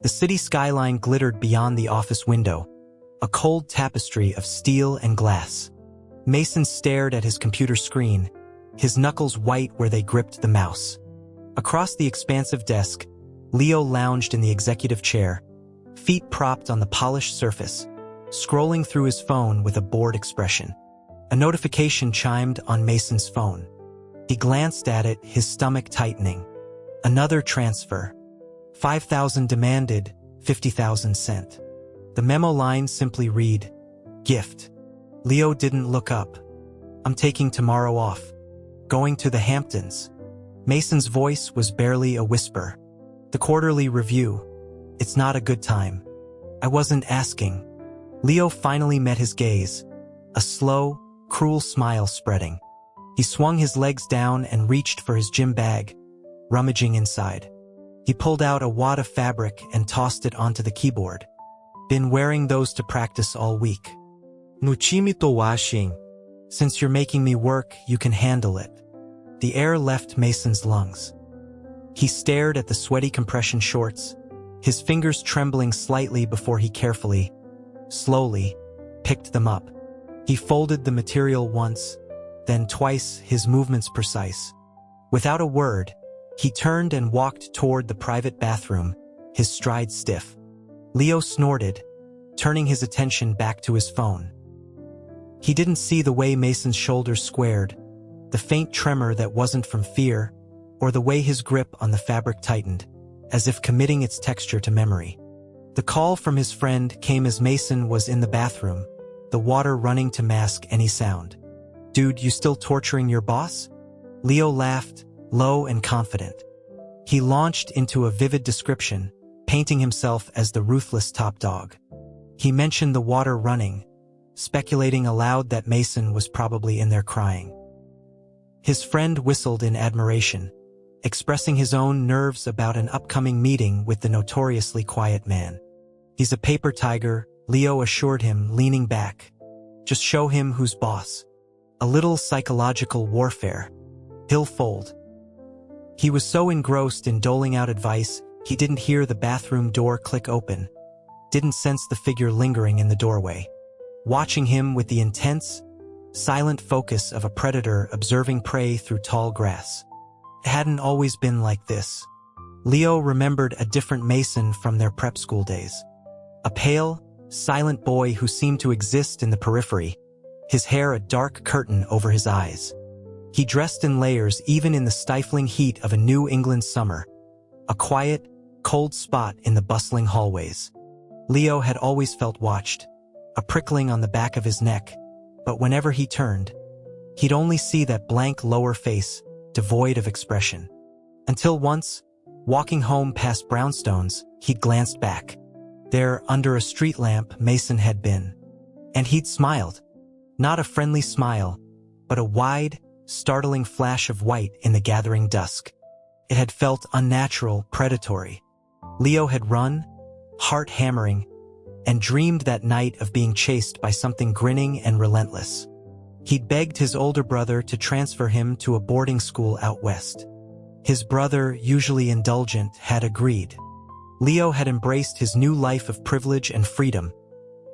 The city skyline glittered beyond the office window, a cold tapestry of steel and glass. Mason stared at his computer screen, his knuckles white where they gripped the mouse. Across the expansive desk, Leo lounged in the executive chair, feet propped on the polished surface, scrolling through his phone with a bored expression. A notification chimed on Mason's phone. He glanced at it, his stomach tightening. Another transfer. 5,000 demanded, 50,000 sent. The memo line simply read, "Gift." Leo didn't look up. "I'm taking tomorrow off. Going to the Hamptons." Mason's voice was barely a whisper. "The quarterly review. It's not a good time." "I wasn't asking." Leo finally met his gaze, a slow, cruel smile spreading. He swung his legs down and reached for his gym bag, rummaging inside. He pulled out a wad of fabric and tossed it onto the keyboard. "Been wearing those to practice all week." "Nuchimito washing. Since you're making me work, you can handle it." The air left Mason's lungs. He stared at the sweaty compression shorts, his fingers trembling slightly before he carefully, slowly, picked them up. He folded the material once, then twice, his movements precise. Without a word, he turned and walked toward the private bathroom, his stride stiff. Leo snorted, turning his attention back to his phone. He didn't see the way Mason's shoulders squared, the faint tremor that wasn't from fear, or the way his grip on the fabric tightened, as if committing its texture to memory. The call from his friend came as Mason was in the bathroom, the water running to mask any sound. "Dude, you still torturing your boss?" Leo laughed, low and confident. He launched into a vivid description, painting himself as the ruthless top dog. He mentioned the water running, speculating aloud that Mason was probably in there crying. His friend whistled in admiration, expressing his own nerves about an upcoming meeting with the notoriously quiet man. "He's a paper tiger," Leo assured him, leaning back. "Just show him who's boss. A little psychological warfare. He'll fold." He was so engrossed in doling out advice, he didn't hear the bathroom door click open, didn't sense the figure lingering in the doorway, watching him with the intense, silent focus of a predator observing prey through tall grass. It hadn't always been like this. Leo remembered a different Mason from their prep school days. A pale, silent boy who seemed to exist in the periphery, his hair a dark curtain over his eyes. He dressed in layers even in the stifling heat of a New England summer, a quiet, cold spot in the bustling hallways. Leo had always felt watched, a prickling on the back of his neck, but whenever he turned, he'd only see that blank lower face, devoid of expression. Until once, walking home past brownstones, he'd glanced back. There, under a street lamp, Mason had been. And he'd smiled. Not a friendly smile, but a wide, startling flash of white in the gathering dusk. It had felt unnatural, predatory. Leo had run, heart hammering, and dreamed that night of being chased by something grinning and relentless. He'd begged his older brother to transfer him to a boarding school out west. His brother, usually indulgent, had agreed. Leo had embraced his new life of privilege and freedom,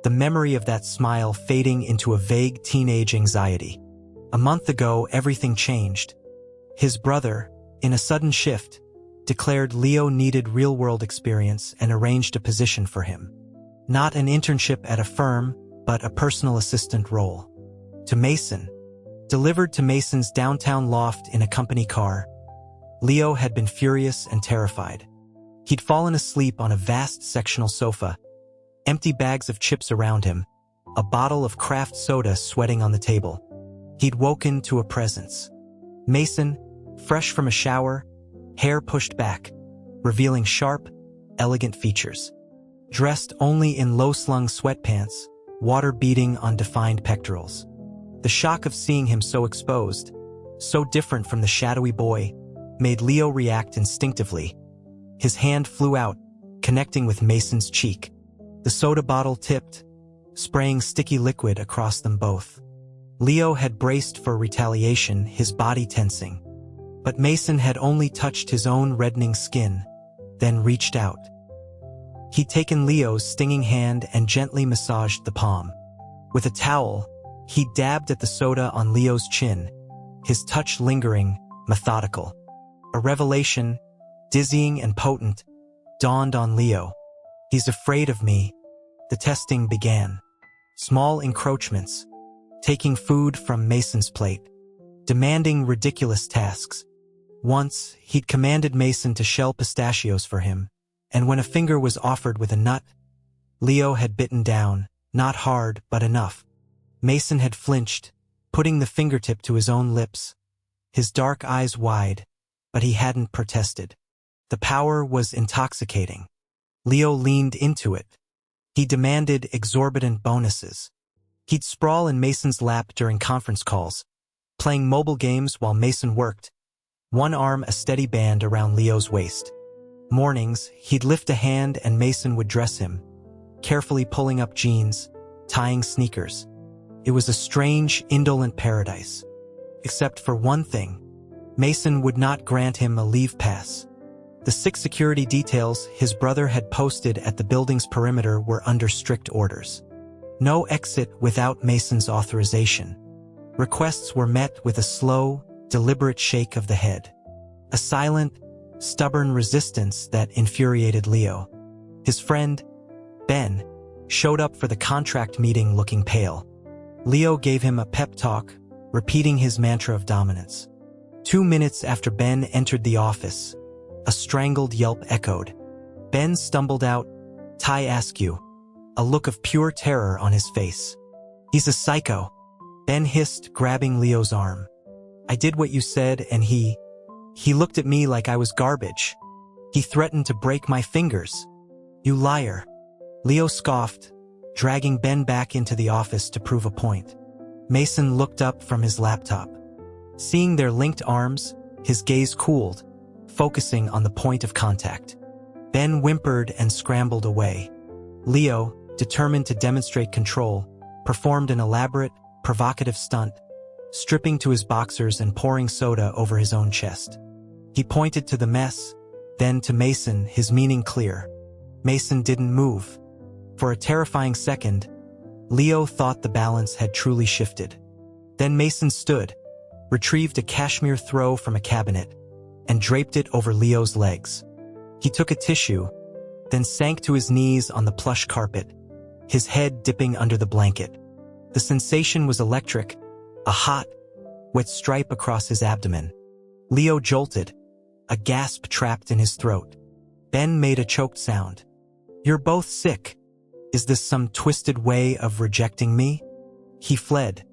the memory of that smile fading into a vague teenage anxiety. A month ago, everything changed. His brother, in a sudden shift, declared Leo needed real-world experience and arranged a position for him. Not an internship at a firm, but a personal assistant role. To Mason, delivered to Mason's downtown loft in a company car, Leo had been furious and terrified. He'd fallen asleep on a vast sectional sofa, empty bags of chips around him, a bottle of craft soda sweating on the table. He'd woken to a presence. Mason, fresh from a shower, hair pushed back, revealing sharp, elegant features. Dressed only in low-slung sweatpants, water beading on defined pectorals. The shock of seeing him so exposed, so different from the shadowy boy, made Leo react instinctively. His hand flew out, connecting with Mason's cheek. The soda bottle tipped, spraying sticky liquid across them both. Leo had braced for retaliation, his body tensing. But Mason had only touched his own reddening skin, then reached out. He'd taken Leo's stinging hand and gently massaged the palm. With a towel, he dabbed at the soda on Leo's chin, his touch lingering, methodical. A revelation, dizzying and potent, dawned on Leo. He's afraid of me. The testing began. Small encroachments, taking food from Mason's plate, demanding ridiculous tasks. Once, he'd commanded Mason to shell pistachios for him, and when a finger was offered with a nut, Leo had bitten down, not hard, but enough. Mason had flinched, putting the fingertip to his own lips, his dark eyes wide, but he hadn't protested. The power was intoxicating. Leo leaned into it. He demanded exorbitant bonuses. He'd sprawl in Mason's lap during conference calls, playing mobile games while Mason worked, one arm a steady band around Leo's waist. Mornings, he'd lift a hand and Mason would dress him, carefully pulling up jeans, tying sneakers. It was a strange, indolent paradise. Except for one thing. Mason would not grant him a leave pass. The 6 security details his brother had posted at the building's perimeter were under strict orders. No exit without Mason's authorization. Requests were met with a slow, deliberate shake of the head. A silent, stubborn resistance that infuriated Leo. His friend, Ben, showed up for the contract meeting looking pale. Leo gave him a pep talk, repeating his mantra of dominance. 2 minutes after Ben entered the office, a strangled yelp echoed. Ben stumbled out, "Tai Askew," a look of pure terror on his face. "He's a psycho," Ben hissed, grabbing Leo's arm. "I did what you said and he looked at me like I was garbage. He threatened to break my fingers." "You liar." Leo scoffed, dragging Ben back into the office to prove a point. Mason looked up from his laptop. Seeing their linked arms, his gaze cooled, focusing on the point of contact. Ben whimpered and scrambled away. Leo, determined to demonstrate control, performed an elaborate, provocative stunt, stripping to his boxers and pouring soda over his own chest. He pointed to the mess, then to Mason, his meaning clear. Mason didn't move. For a terrifying second, Leo thought the balance had truly shifted. Then Mason stood, retrieved a cashmere throw from a cabinet, and draped it over Leo's legs. He took a tissue, then sank to his knees on the plush carpet, his head dipping under the blanket. The sensation was electric, a hot, wet stripe across his abdomen. Leo jolted, a gasp trapped in his throat. Ben made a choked sound. "You're both sick. Is this some twisted way of rejecting me?" He fled,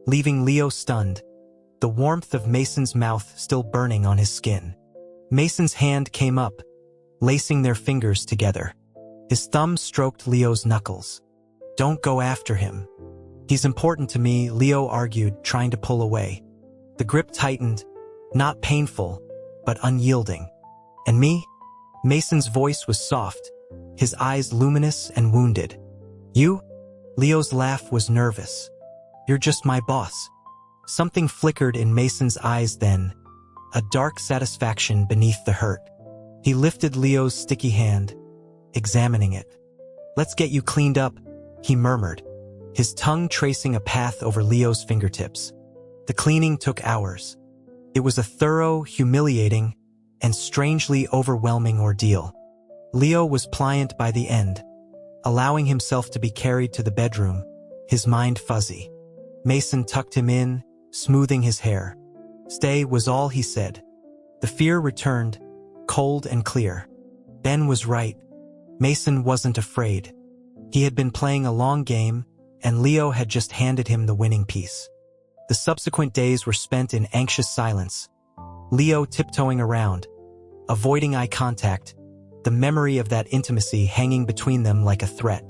leaving Leo stunned, the warmth of Mason's mouth still burning on his skin. Mason's hand came up, lacing their fingers together. His thumb stroked Leo's knuckles. "Don't go after him. He's important to me," Leo argued, trying to pull away. The grip tightened, not painful, but unyielding. "And me?" Mason's voice was soft, his eyes luminous and wounded. "You?" Leo's laugh was nervous. "You're just my boss." Something flickered in Mason's eyes then, a dark satisfaction beneath the hurt. He lifted Leo's sticky hand, examining it. "Let's get you cleaned up," he murmured, his tongue tracing a path over Leo's fingertips. The cleaning took hours. It was a thorough, humiliating, and strangely overwhelming ordeal. Leo was pliant by the end, allowing himself to be carried to the bedroom, his mind fuzzy. Mason tucked him in, smoothing his hair. "Stay," was all he said. The fear returned, cold and clear. Ben was right. Mason wasn't afraid. He had been playing a long game, and Leo had just handed him the winning piece. The subsequent days were spent in anxious silence. Leo tiptoeing around, avoiding eye contact, the memory of that intimacy hanging between them like a threat.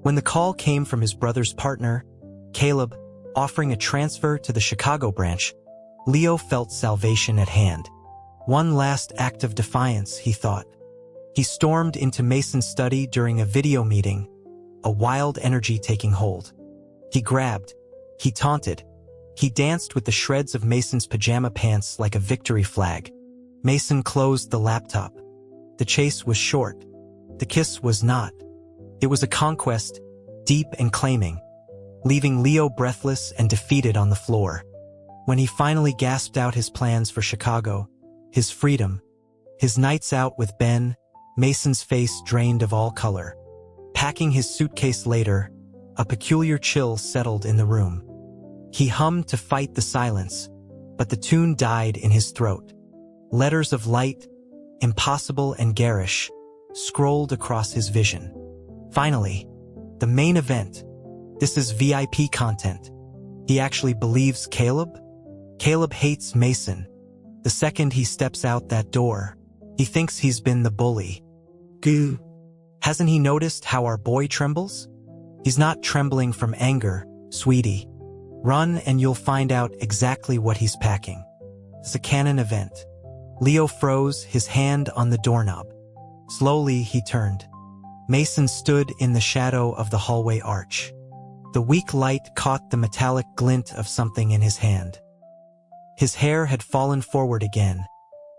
When the call came from his brother's partner, Caleb, offering a transfer to the Chicago branch, Leo felt salvation at hand. One last act of defiance, he thought. He stormed into Mason's study during a video meeting, a wild energy taking hold. He grabbed, he taunted, he danced with the shreds of Mason's pajama pants like a victory flag. Mason closed the laptop. The chase was short. The kiss was not. It was a conquest, deep and claiming, leaving Leo breathless and defeated on the floor. When he finally gasped out his plans for Chicago, his freedom, his nights out with Ben, Mason's face drained of all color. Packing his suitcase later, a peculiar chill settled in the room. He hummed to fight the silence, but the tune died in his throat. Letters of light, impossible and garish, scrolled across his vision. Finally, the main event. This is VIP content. He actually believes Caleb? Caleb hates Mason. The second he steps out that door, he thinks he's been the bully. Goo. Hasn't he noticed how our boy trembles? He's not trembling from anger, sweetie. Run and you'll find out exactly what he's packing. It's a canon event. Leo froze, his hand on the doorknob. Slowly he turned. Mason stood in the shadow of the hallway arch. The weak light caught the metallic glint of something in his hand. His hair had fallen forward again,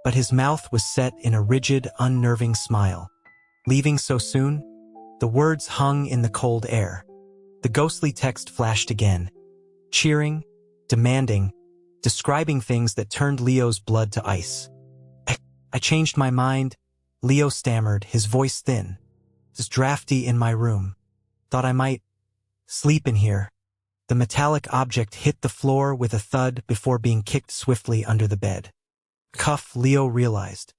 but his mouth was set in a rigid, unnerving smile. Leaving so soon? The words hung in the cold air. The ghostly text flashed again. Cheering, demanding, describing things that turned Leo's blood to ice. I changed my mind, Leo stammered, his voice thin. It's drafty in my room. Thought I might sleep in here. The metallic object hit the floor with a thud before being kicked swiftly under the bed. Cuff, Leo realized.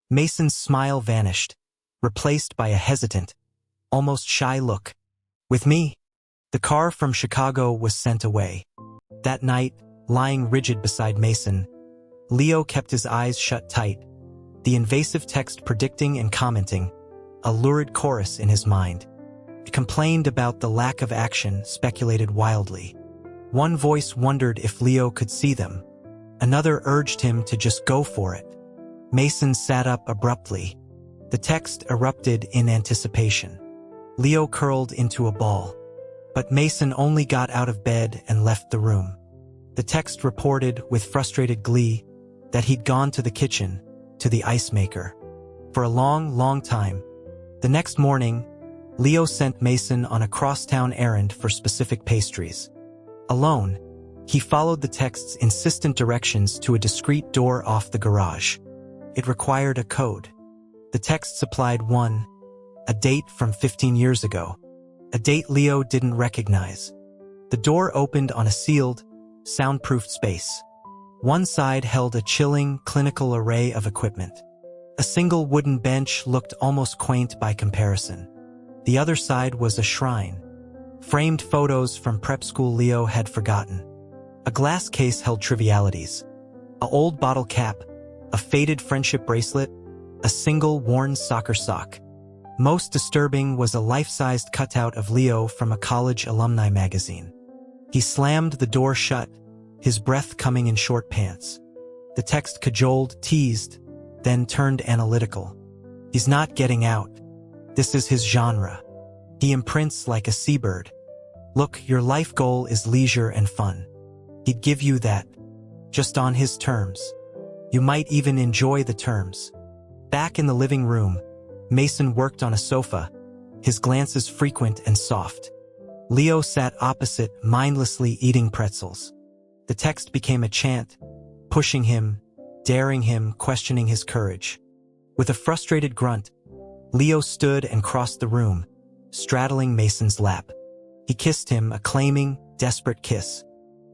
Mason's smile vanished, replaced by a hesitant, almost shy look. With me? The car from Chicago was sent away. That night, lying rigid beside Mason, Leo kept his eyes shut tight, the invasive text predicting and commenting, a lurid chorus in his mind. He complained about the lack of action, speculated wildly. One voice wondered if Leo could see them. Another urged him to just go for it. Mason sat up abruptly. The text erupted in anticipation. Leo curled into a ball. But Mason only got out of bed and left the room. The text reported with frustrated glee that he'd gone to the kitchen, to the ice maker. For a long, long time. The next morning, Leo sent Mason on a crosstown errand for specific pastries. Alone, he followed the text's insistent directions to a discreet door off the garage. It required a code. The text supplied one, a date from 15 years ago. A date Leo didn't recognize. The door opened on a sealed, soundproofed space. One side held a chilling, clinical array of equipment. A single wooden bench looked almost quaint by comparison. The other side was a shrine. Framed photos from prep school Leo had forgotten. A glass case held trivialities. An old bottle cap, a faded friendship bracelet, a single worn soccer sock. Most disturbing was a life-sized cutout of Leo from a college alumni magazine. He slammed the door shut, his breath coming in short pants. The text cajoled, teased, then turned analytical. He's not getting out. This is his genre. He imprints like a seabird. Look, your life goal is leisure and fun. He'd give you that, just on his terms. You might even enjoy the terms. Back in the living room, Mason worked on a sofa, his glances frequent and soft. Leo sat opposite, mindlessly eating pretzels. The text became a chant, pushing him, daring him, questioning his courage. With a frustrated grunt, Leo stood and crossed the room, straddling Mason's lap. He kissed him, a claiming, desperate kiss.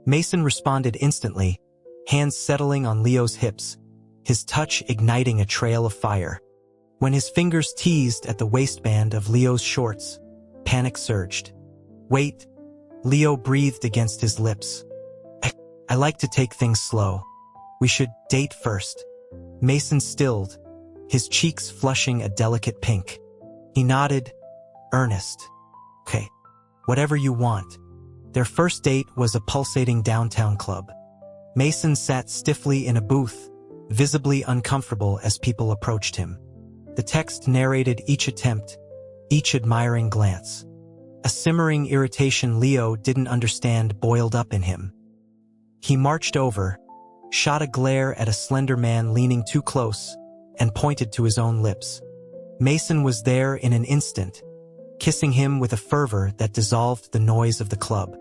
Mason responded instantly, hands settling on Leo's hips, his touch igniting a trail of fire. When his fingers teased at the waistband of Leo's shorts, panic surged. Wait, Leo breathed against his lips. I like to take things slow. We should date first. Mason stilled, his cheeks flushing a delicate pink. He nodded, earnest. Okay, whatever you want. Their first date was a pulsating downtown club. Mason sat stiffly in a booth, visibly uncomfortable as people approached him. The text narrated each attempt, each admiring glance. A simmering irritation Leo didn't understand boiled up in him. He marched over, shot a glare at a slender man leaning too close, and pointed to his own lips. Mason was there in an instant, kissing him with a fervor that dissolved the noise of the club.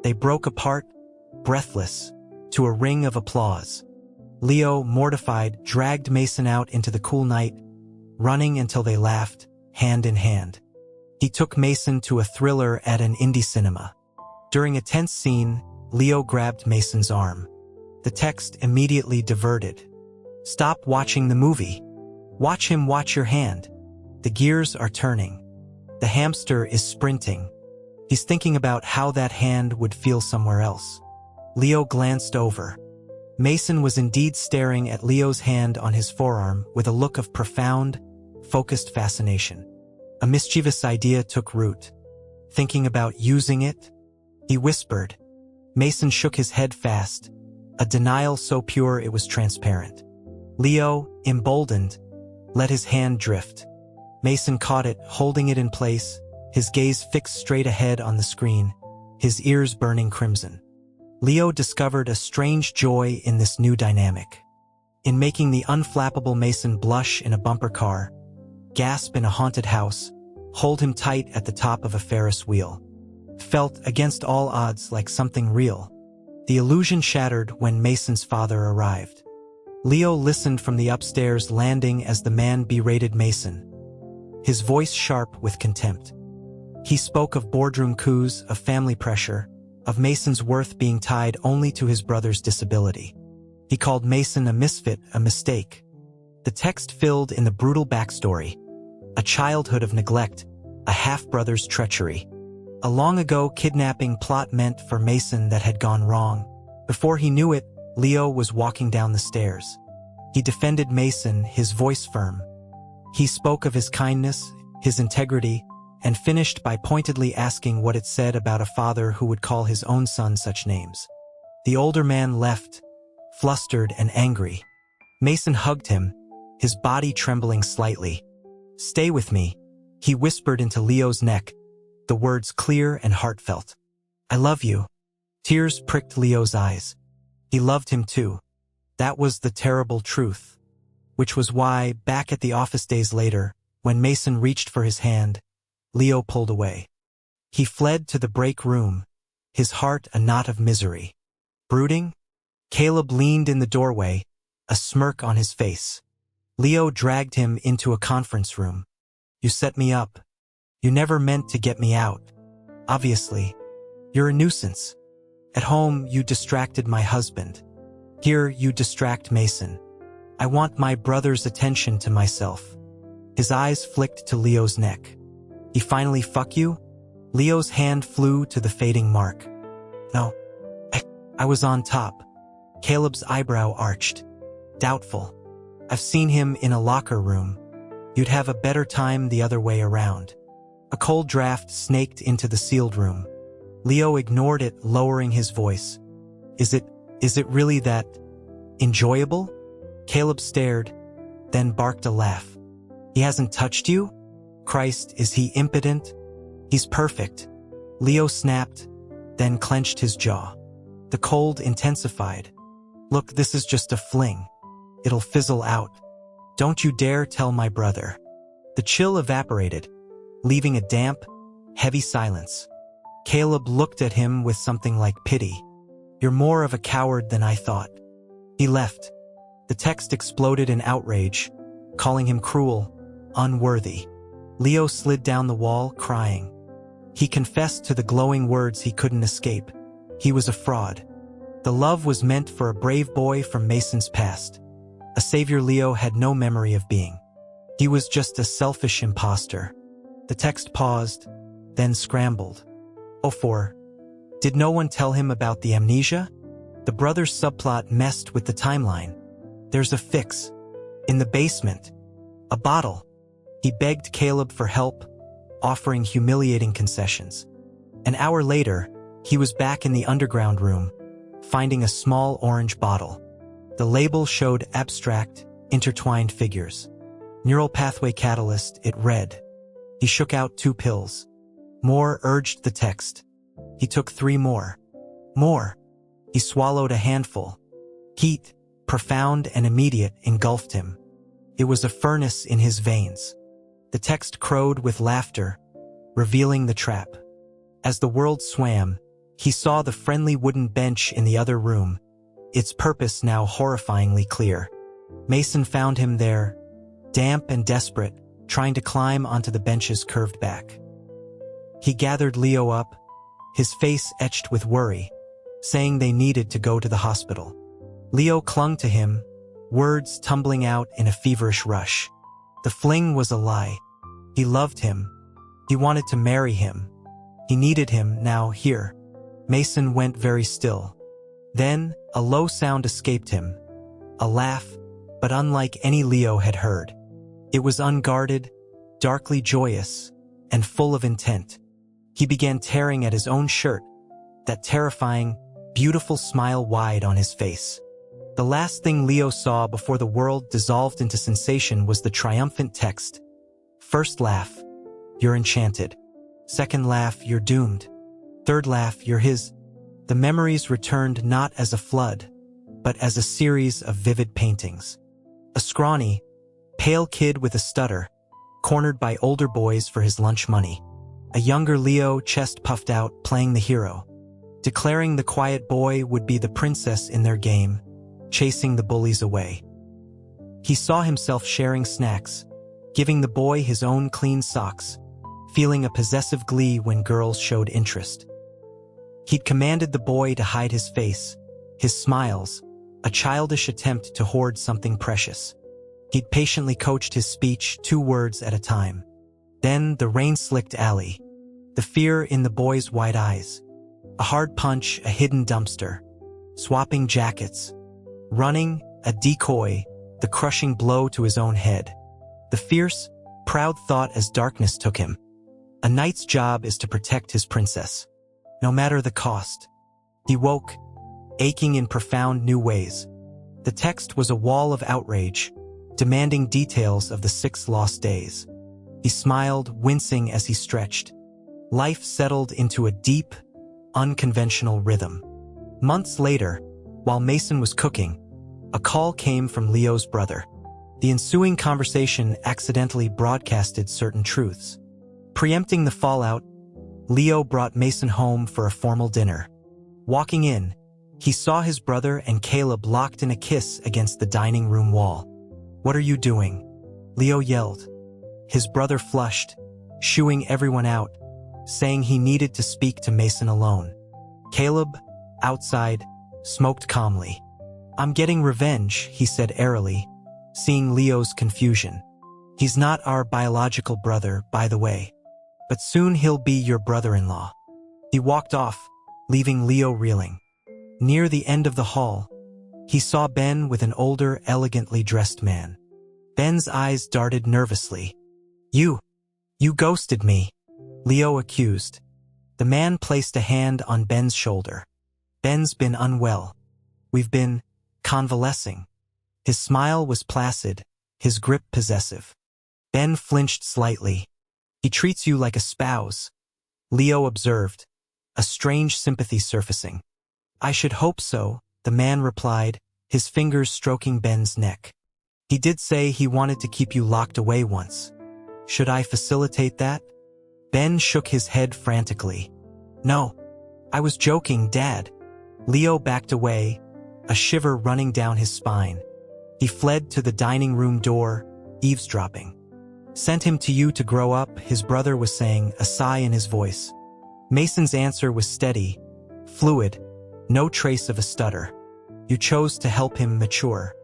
They broke apart, breathless, to a ring of applause. Leo, mortified, dragged Mason out into the cool night, running until they laughed, hand in hand. He took Mason to a thriller at an indie cinema. During a tense scene, Leo grabbed Mason's arm. The text immediately diverted. "Stop watching the movie. Watch him watch your hand. The gears are turning. The hamster is sprinting. He's thinking about how that hand would feel somewhere else." Leo glanced over. Mason was indeed staring at Leo's hand on his forearm with a look of profound, focused fascination. A mischievous idea took root. "Thinking about using it?" he whispered. Mason shook his head fast, a denial so pure it was transparent. Leo, emboldened, let his hand drift. Mason caught it, holding it in place, his gaze fixed straight ahead on the screen, his ears burning crimson. Leo discovered a strange joy in this new dynamic. In making the unflappable Mason blush in a bumper car, gasp in a haunted house, hold him tight at the top of a Ferris wheel. Felt, against all odds, like something real. The illusion shattered when Mason's father arrived. Leo listened from the upstairs landing as the man berated Mason, his voice sharp with contempt. He spoke of boardroom coups, of family pressure, of Mason's worth being tied only to his brother's disability. He called Mason a misfit, a mistake. The text filled in the brutal backstory, a childhood of neglect, a half-brother's treachery. A long-ago kidnapping plot meant for Mason that had gone wrong. Before he knew it, Leo was walking down the stairs. He defended Mason, his voice firm. He spoke of his kindness, his integrity, and finished by pointedly asking what it said about a father who would call his own son such names. The older man left, flustered and angry. Mason hugged him, his body trembling slightly. "Stay with me," he whispered into Leo's neck, the words clear and heartfelt. "I love you." Tears pricked Leo's eyes. He loved him too. That was the terrible truth. Which was why, back at the office days later, when Mason reached for his hand, Leo pulled away. He fled to the break room, his heart a knot of misery. Brooding, Caleb leaned in the doorway, a smirk on his face. Leo dragged him into a conference room. "You set me up. You never meant to get me out. Obviously. You're a nuisance. At home, you distracted my husband. Here, you distract Mason. I want my brother's attention to myself." His eyes flicked to Leo's neck. "He finally fuck you?" Leo's hand flew to the fading mark. "No. I was on top." Caleb's eyebrow arched. Doubtful. "I've seen him in a locker room. You'd have a better time the other way around." A cold draft snaked into the sealed room. Leo ignored it, lowering his voice. Is it really that enjoyable?" Caleb stared, then barked a laugh. "He hasn't touched you? Christ, is he impotent? He's perfect." Leo snapped, then clenched his jaw. The cold intensified. "Look, this is just a fling. It'll fizzle out. Don't you dare tell my brother." The chill evaporated, leaving a damp, heavy silence. Caleb looked at him with something like pity. "You're more of a coward than I thought." He left. The text exploded in outrage, calling him cruel, unworthy. Leo slid down the wall, crying. He confessed to the glowing words he couldn't escape. He was a fraud. The love was meant for a brave boy from Mason's past, a savior Leo had no memory of being. He was just a selfish imposter. The text paused, then scrambled. "Oh, for. Did no one tell him about the amnesia?" The brother's subplot messed with the timeline. "There's a fix. In the basement. A bottle." He begged Caleb for help, offering humiliating concessions. An hour later, he was back in the underground room, finding a small orange bottle. The label showed abstract, intertwined figures. "Neural pathway catalyst," it read. He shook out 2 pills. "More," urged the text. He took 3 more. "More." He swallowed a handful. Heat, profound and immediate, engulfed him. It was a furnace in his veins. The text crowed with laughter, revealing the trap. As the world swam, he saw the friendly wooden bench in the other room, its purpose now horrifyingly clear. Mason found him there, damp and desperate, trying to climb onto the bench's curved back. He gathered Leo up, his face etched with worry, saying they needed to go to the hospital. Leo clung to him, words tumbling out in a feverish rush. The fling was a lie. He loved him. He wanted to marry him. He needed him now here. Mason went very still. Then, a low sound escaped him. A laugh, but unlike any Leo had heard. It was unguarded, darkly joyous, and full of intent. He began tearing at his own shirt, that terrifying, beautiful smile wide on his face. The last thing Leo saw before the world dissolved into sensation was the triumphant text. First laugh, you're enchanted. Second laugh, you're doomed. Third laugh, you're his. The memories returned not as a flood, but as a series of vivid paintings. A scrawny, pale kid with a stutter, cornered by older boys for his lunch money. A younger Leo, chest puffed out, playing the hero, declaring the quiet boy would be the princess in their game, chasing the bullies away. He saw himself sharing snacks, giving the boy his own clean socks, feeling a possessive glee when girls showed interest. He'd commanded the boy to hide his face, his smiles, a childish attempt to hoard something precious. He'd patiently coached his speech 2 words at a time. Then the rain-slicked alley, the fear in the boy's wide eyes, a hard punch, a hidden dumpster, swapping jackets, running, a decoy, the crushing blow to his own head. The fierce, proud thought as darkness took him. A knight's job is to protect his princess, no matter the cost. He woke, aching in profound new ways. The text was a wall of outrage, demanding details of the 6 lost days. He smiled, wincing as he stretched. Life settled into a deep, unconventional rhythm. Months later, while Mason was cooking, a call came from Leo's brother. The ensuing conversation accidentally broadcasted certain truths. Preempting the fallout, Leo brought Mason home for a formal dinner. Walking in, he saw his brother and Caleb locked in a kiss against the dining room wall. "What are you doing?" Leo yelled. His brother flushed, shooing everyone out, saying he needed to speak to Mason alone. Caleb, outside, smoked calmly. "I'm getting revenge," he said airily, seeing Leo's confusion. "He's not our biological brother, by the way. But soon he'll be your brother-in-law." He walked off, leaving Leo reeling. Near the end of the hall, he saw Ben with an older, elegantly dressed man. Ben's eyes darted nervously. You ghosted me," Leo accused. The man placed a hand on Ben's shoulder. "Ben's been unwell. We've been convalescing." His smile was placid, his grip possessive. Ben flinched slightly. "He treats you like a spouse," Leo observed, a strange sympathy surfacing. "I should hope so," the man replied, his fingers stroking Ben's neck. "He did say he wanted to keep you locked away once. Should I facilitate that?" Ben shook his head frantically. "No, I was joking, Dad." Leo backed away, a shiver running down his spine. He fled to the dining room door, eavesdropping. "Sent him to you to grow up," his brother was saying, a sigh in his voice. Mason's answer was steady, fluid, no trace of a stutter. "You chose to help him mature.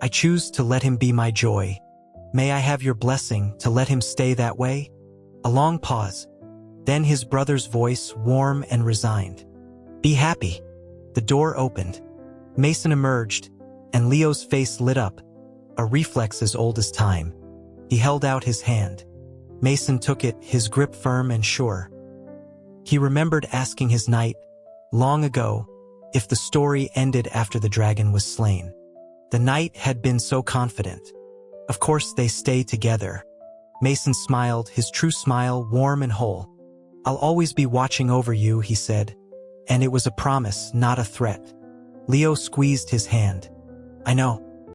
I choose to let him be my joy. May I have your blessing to let him stay that way?" A long pause. Then his brother's voice, warm and resigned. "Be happy." The door opened. Mason emerged, and Leo's face lit up, a reflex as old as time. He held out his hand. Mason took it, his grip firm and sure. He remembered asking his knight, long ago, if the story ended after the dragon was slain. The knight had been so confident. Of course they stay together. Mason smiled, his true smile warm and whole. "I'll always be watching over you," he said. And it was a promise, not a threat. Leo squeezed his hand. "I know.